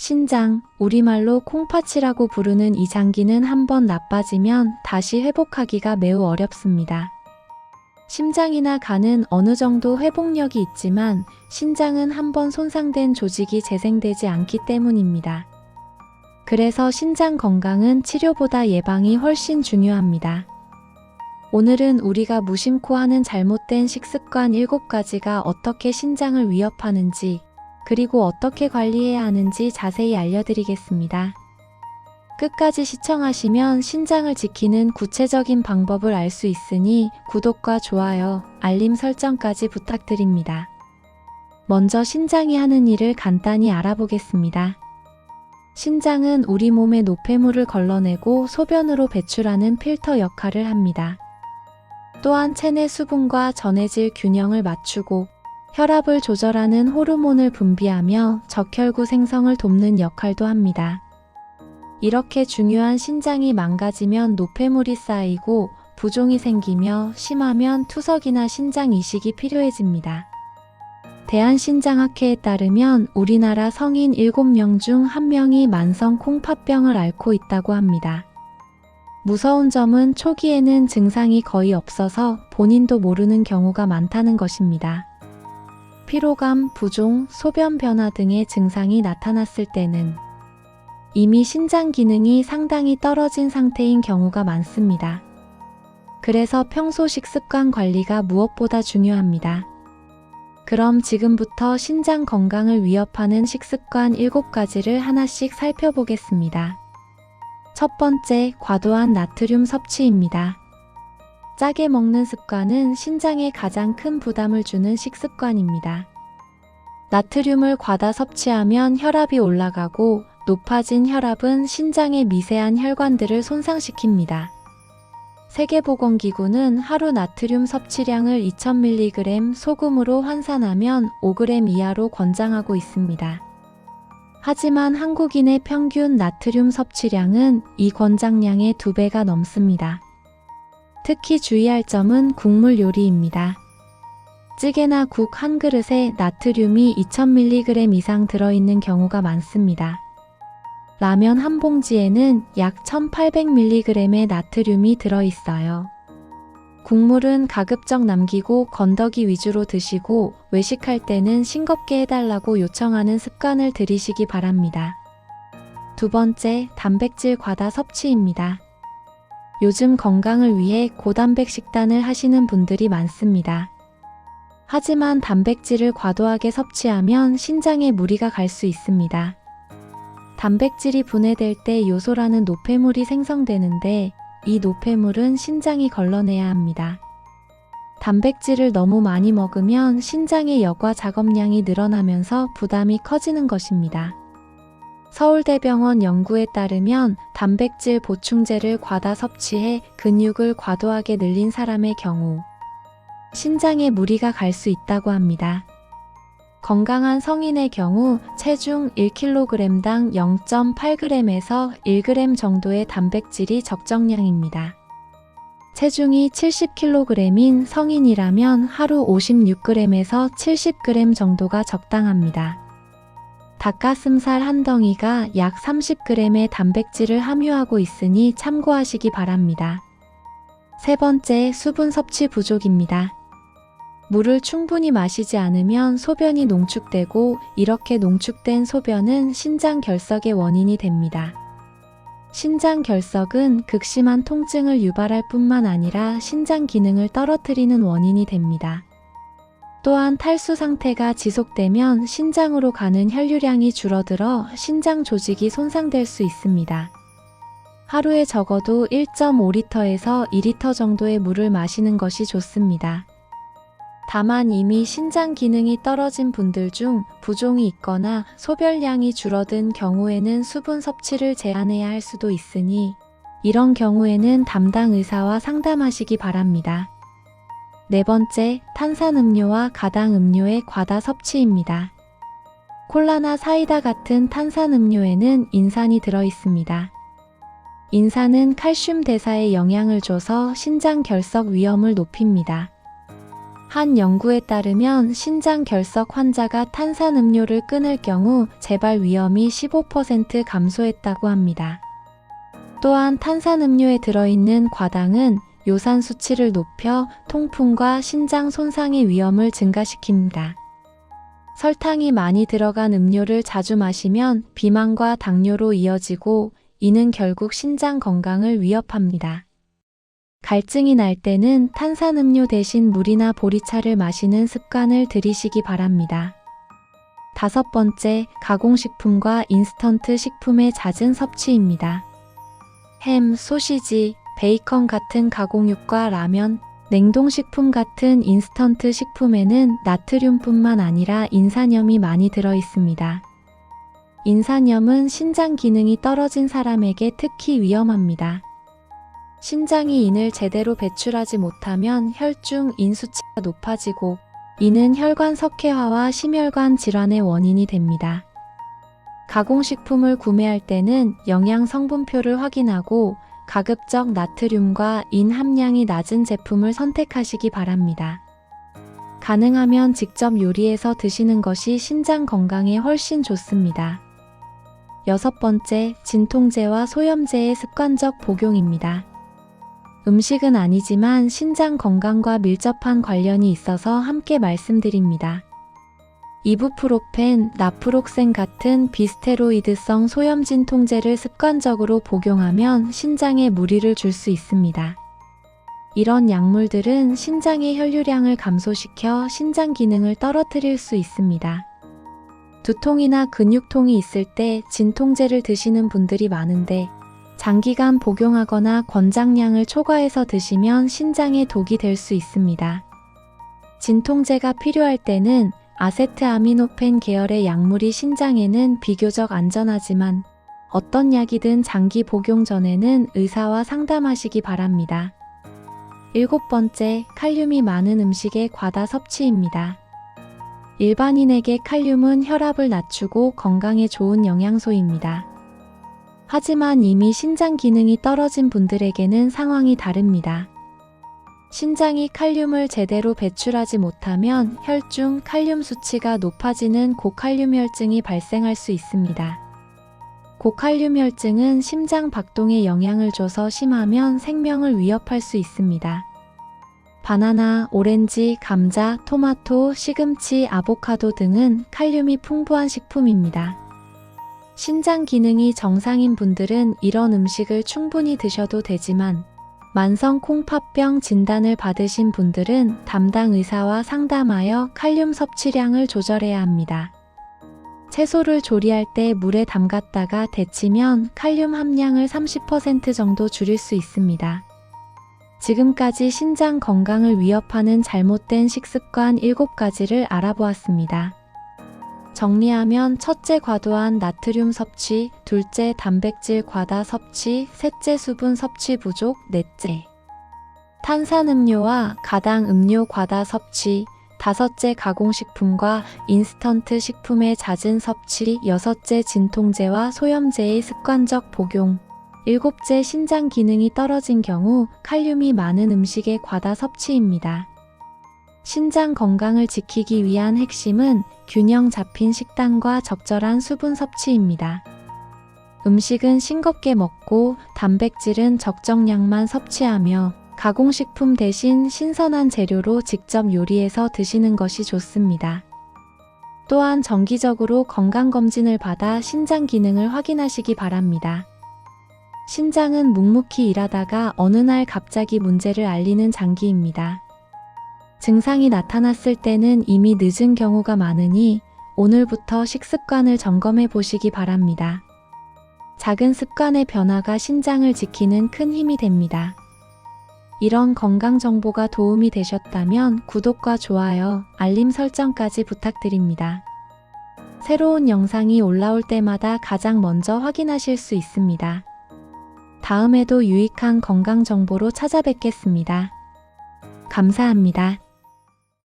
신장, 우리말로 콩팥이라고 부르는 이 장기는 한번 나빠지면 다시 회복하기가 매우 어렵습니다. 심장이나 간은 어느 정도 회복력이 있지만 신장은 한번 손상된 조직이 재생되지 않기 때문입니다. 그래서 신장 건강은 치료보다 예방이 훨씬 중요합니다. 오늘은 우리가 무심코 하는 잘못된 식습관 7가지가 어떻게 신장을 위협하는지, 그리고 어떻게 관리해야 하는지 자세히 알려드리겠습니다. 끝까지 시청하시면 신장을 지키는 구체적인 방법을 알 수 있으니 구독과 좋아요, 알림 설정까지 부탁드립니다. 먼저 신장이 하는 일을 간단히 알아보겠습니다. 신장은 우리 몸의 노폐물을 걸러내고 소변으로 배출하는 필터 역할을 합니다. 또한 체내 수분과 전해질 균형을 맞추고 혈압을 조절하는 호르몬을 분비하며 적혈구 생성을 돕는 역할도 합니다. 이렇게 중요한 신장이 망가지면 노폐물이 쌓이고 부종이 생기며 심하면 투석이나 신장 이식이 필요해집니다. 대한신장학회에 따르면 우리나라 성인 7명 중 1명이 만성 콩팥병을 앓고 있다고 합니다. 무서운 점은 초기에는 증상이 거의 없어서 본인도 모르는 경우가 많다는 것입니다. 피로감, 부종, 소변 변화 등의 증상이 나타났을 때는 이미 신장 기능이 상당히 떨어진 상태인 경우가 많습니다. 그래서 평소 식습관 관리가 무엇보다 중요합니다. 그럼 지금부터 신장 건강을 위협하는 식습관 7가지를 하나씩 살펴보겠습니다. 첫 번째, 과도한 나트륨 섭취입니다. 짜게 먹는 습관은 신장에 가장 큰 부담을 주는 식습관입니다. 나트륨을 과다 섭취하면 혈압이 올라가고 높아진 혈압은 신장의 미세한 혈관들을 손상시킵니다. 세계보건기구는 하루 나트륨 섭취량을 2000mg 소금으로 환산하면 5g 이하로 권장하고 있습니다. 하지만 한국인의 평균 나트륨 섭취량은 이 권장량의 2배가 넘습니다. 특히 주의할 점은 국물 요리입니다. 찌개나 국 한 그릇에 나트륨이 2000mg 이상 들어있는 경우가 많습니다. 라면 한 봉지에는 약 1800mg의 나트륨이 들어있어요. 국물은 가급적 남기고 건더기 위주로 드시고 외식할 때는 싱겁게 해달라고 요청하는 습관을 들이시기 바랍니다. 두 번째, 단백질 과다 섭취입니다. 요즘 건강을 위해 고단백 식단을 하시는 분들이 많습니다. 하지만 단백질을 과도하게 섭취하면 신장에 무리가 갈 수 있습니다. 단백질이 분해될 때 요소라는 노폐물이 생성되는데 이 노폐물은 신장이 걸러내야 합니다. 단백질을 너무 많이 먹으면 신장의 여과 작업량이 늘어나면서 부담이 커지는 것입니다. 서울대병원 연구에 따르면 단백질 보충제를 과다 섭취해 근육을 과도하게 늘린 사람의 경우 신장에 무리가 갈 수 있다고 합니다. 건강한 성인의 경우 체중 1kg당 0.8g에서 1g 정도의 단백질이 적정량입니다. 체중이 70kg인 성인이라면 하루 56g에서 70g 정도가 적당합니다. 닭가슴살 한 덩이가 약 30g의 단백질을 함유하고 있으니 참고하시기 바랍니다. 세 번째, 수분 섭취 부족입니다. 물을 충분히 마시지 않으면 소변이 농축되고 이렇게 농축된 소변은 신장 결석의 원인이 됩니다. 신장 결석은 극심한 통증을 유발할 뿐만 아니라 신장 기능을 떨어뜨리는 원인이 됩니다. 또한 탈수 상태가 지속되면 신장으로 가는 혈류량이 줄어들어 신장 조직이 손상될 수 있습니다. 하루에 적어도 1.5리터에서 2리터 정도의 물을 마시는 것이 좋습니다. 다만 이미 신장 기능이 떨어진 분들 중 부종이 있거나 소변량이 줄어든 경우에는 수분 섭취를 제한해야 할 수도 있으니 이런 경우에는 담당 의사와 상담하시기 바랍니다. 네 번째, 탄산음료와 가당음료의 과다 섭취입니다. 콜라나 사이다 같은 탄산음료에는 인산이 들어있습니다. 인산은 칼슘 대사에 영향을 줘서 신장 결석 위험을 높입니다. 한 연구에 따르면 신장 결석 환자가 탄산음료를 끊을 경우 재발 위험이 15% 감소했다고 합니다. 또한 탄산음료에 들어있는 과당은 요산 수치를 높여 통풍과 신장 손상의 위험을 증가시킵니다. 설탕이 많이 들어간 음료를 자주 마시면 비만과 당뇨로 이어지고 이는 결국 신장 건강을 위협합니다. 갈증이 날 때는 탄산음료 대신 물이나 보리차를 마시는 습관을 들이시기 바랍니다. 5번째, 가공식품과 인스턴트 식품의 잦은 섭취입니다. 햄, 소시지, 베이컨 같은 가공육과 라면, 냉동식품 같은 인스턴트 식품에는 나트륨뿐만 아니라 인산염이 많이 들어 있습니다. 인산염은 신장 기능이 떨어진 사람에게 특히 위험합니다. 신장이 인을 제대로 배출하지 못하면 혈중 인 수치가 높아지고 이는 혈관 석회화와 심혈관 질환의 원인이 됩니다. 가공식품을 구매할 때는 영양 성분표를 확인하고 가급적 나트륨과 인 함량이 낮은 제품을 선택하시기 바랍니다. 가능하면 직접 요리해서 드시는 것이 신장 건강에 훨씬 좋습니다. 6번째, 진통제와 소염제의 습관적 복용입니다. 음식은 아니지만 신장 건강과 밀접한 관련이 있어서 함께 말씀드립니다. 이부프로펜, 나프록센 같은 비스테로이드성 소염 진통제를 습관적으로 복용하면 신장에 무리를 줄 수 있습니다. 이런 약물들은 신장의 혈류량을 감소시켜 신장 기능을 떨어뜨릴 수 있습니다. 두통이나 근육통이 있을 때 진통제를 드시는 분들이 많은데 장기간 복용하거나 권장량을 초과해서 드시면 신장에 독이 될 수 있습니다. 진통제가 필요할 때는 아세트아미노펜 계열의 약물이 신장에는 비교적 안전하지만 어떤 약이든 장기 복용 전에는 의사와 상담하시기 바랍니다. 7번째, 칼륨이 많은 음식의 과다 섭취입니다. 일반인에게 칼륨은 혈압을 낮추고 건강에 좋은 영양소입니다. 하지만 이미 신장 기능이 떨어진 분들에게는 상황이 다릅니다. 신장이 칼륨을 제대로 배출하지 못하면 혈중 칼륨 수치가 높아지는 고칼륨혈증이 발생할 수 있습니다. 고칼륨혈증은 심장 박동에 영향을 줘서 심하면 생명을 위협할 수 있습니다. 바나나, 오렌지, 감자, 토마토, 시금치, 아보카도 등은 칼륨이 풍부한 식품입니다. 신장 기능이 정상인 분들은 이런 음식을 충분히 드셔도 되지만 만성 콩팥병 진단을 받으신 분들은 담당 의사와 상담하여 칼륨 섭취량을 조절해야 합니다. 채소를 조리할 때 물에 담갔다가 데치면 칼륨 함량을 30% 정도 줄일 수 있습니다. 지금까지 신장 건강을 위협하는 잘못된 식습관 7가지를 알아보았습니다. 정리하면 첫째, 과도한 나트륨 섭취, 둘째, 단백질 과다 섭취, 셋째, 수분 섭취 부족, 넷째, 탄산음료와 가당 음료 과다 섭취, 다섯째, 가공식품과 인스턴트 식품의 잦은 섭취, 여섯째, 진통제와 소염제의 습관적 복용, 일곱째, 신장 기능이 떨어진 경우 칼륨이 많은 음식의 과다 섭취입니다. 신장 건강을 지키기 위한 핵심은 균형 잡힌 식단과 적절한 수분 섭취입니다. 음식은 싱겁게 먹고 단백질은 적정량만 섭취하며 가공식품 대신 신선한 재료로 직접 요리해서 드시는 것이 좋습니다. 또한 정기적으로 건강검진을 받아 신장 기능을 확인하시기 바랍니다. 신장은 묵묵히 일하다가 어느 날 갑자기 문제를 알리는 장기입니다. 증상이 나타났을 때는 이미 늦은 경우가 많으니 오늘부터 식습관을 점검해 보시기 바랍니다. 작은 습관의 변화가 신장을 지키는 큰 힘이 됩니다. 이런 건강 정보가 도움이 되셨다면 구독과 좋아요, 알림 설정까지 부탁드립니다. 새로운 영상이 올라올 때마다 가장 먼저 확인하실 수 있습니다. 다음에도 유익한 건강 정보로 찾아뵙겠습니다. 감사합니다.